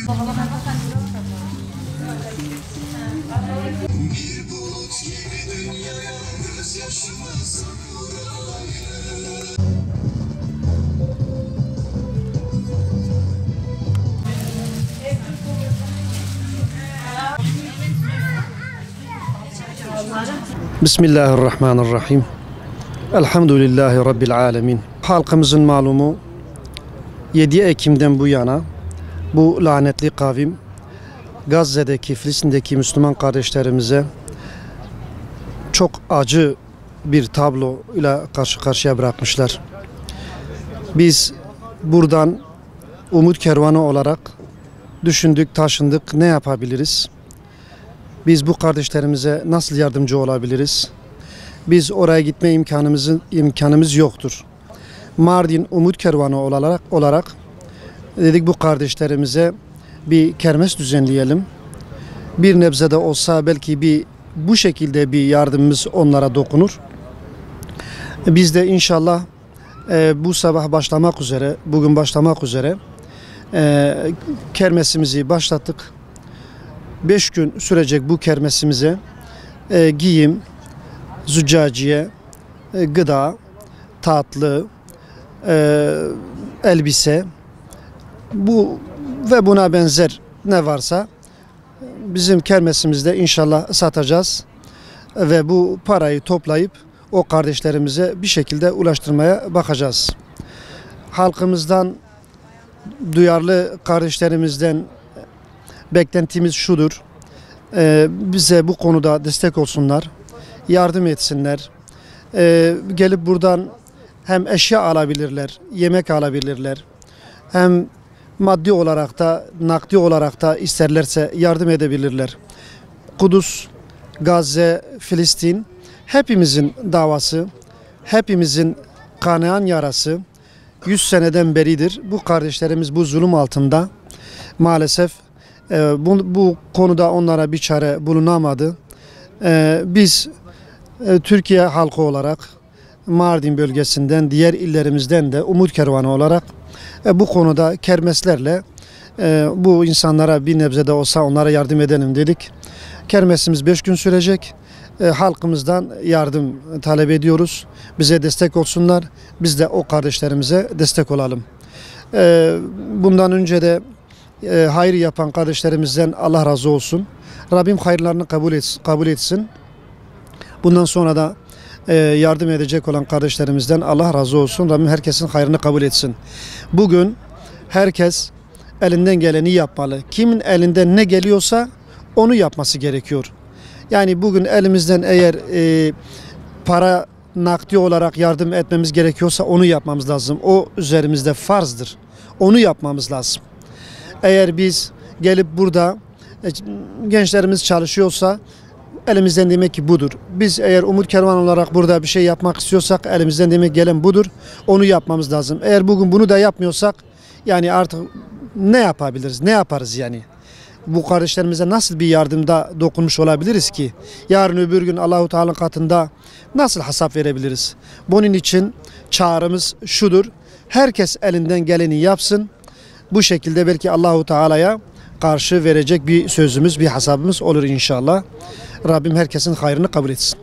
Bir bulut gibi dünyaya gözyaşıma savurayım. Bismillahirrahmanirrahim. Elhamdülillahi Rabbil alemin. Halkımızın malumu 7 Ekim'den bu yana bu lanetli kavim Gazze'deki, Filistin'deki Müslüman kardeşlerimize çok acı bir tablo ile karşı karşıya bırakmışlar. Biz buradan umut kervanı olarak düşündük, taşındık, ne yapabiliriz? Biz bu kardeşlerimize nasıl yardımcı olabiliriz? Biz oraya gitme imkanımız yoktur. Mardin Umut Kervanı olarak dedik bu kardeşlerimize bir kermes düzenleyelim. Bir nebze de olsa belki bu şekilde bir yardımımız onlara dokunur. Biz de inşallah bu sabah bugün başlamak üzere kermesimizi başlattık. 5 gün sürecek bu kermesimize giyim, züccaciye, gıda, tatlı, elbise bu ve buna benzer ne varsa bizim kermesimizde inşallah satacağız ve bu parayı toplayıp o kardeşlerimize bir şekilde ulaştırmaya bakacağız. Halkımızdan, duyarlı kardeşlerimizden beklentimiz şudur: bize bu konuda destek olsunlar, yardım etsinler. Gelip buradan hem eşya alabilirler, yemek alabilirler, hem maddi olarak da, nakdi olarak da isterlerse yardım edebilirler. Kudüs, Gazze, Filistin hepimizin davası, hepimizin kanayan yarası. 100 seneden beridir bu kardeşlerimiz bu zulüm altında. Maalesef bu konuda onlara bir çare bulunamadı. Biz Türkiye halkı olarak Mardin bölgesinden, diğer illerimizden de Umut Kervanı olarak bu konuda kermeslerle bu insanlara bir nebze de olsa onlara yardım edelim dedik. Kermesimiz 5 gün sürecek. Halkımızdan yardım talep ediyoruz. Bize destek olsunlar. Biz de o kardeşlerimize destek olalım. Bundan önce de hayır yapan kardeşlerimizden Allah razı olsun. Rabbim hayırlarını kabul etsin. Bundan sonra da yardım edecek olan kardeşlerimizden Allah razı olsun. Rabbim herkesin hayrını kabul etsin. Bugün herkes elinden geleni yapmalı. Kimin elinden ne geliyorsa onu yapması gerekiyor. Yani bugün elimizden eğer para nakdi olarak yardım etmemiz gerekiyorsa onu yapmamız lazım. O üzerimizde farzdır. Onu yapmamız lazım. Eğer biz gelip burada gençlerimiz çalışıyorsa elimizden demek ki budur. Biz eğer Umut Kervan olarak burada bir şey yapmak istiyorsak elimizden demek gelen budur. Onu yapmamız lazım. Eğer bugün bunu da yapmıyorsak yani artık ne yapabiliriz? Ne yaparız yani? Bu kardeşlerimize nasıl bir yardımda dokunmuş olabiliriz ki? Yarın öbür gün Allahu Teala'nın katında nasıl hesap verebiliriz? Bunun için çağrımız şudur: herkes elinden geleni yapsın. Bu şekilde belki Allahu Teala'ya karşı verecek bir sözümüz, bir hesabımız olur inşallah. Rabbim herkesin hayrını kabul etsin.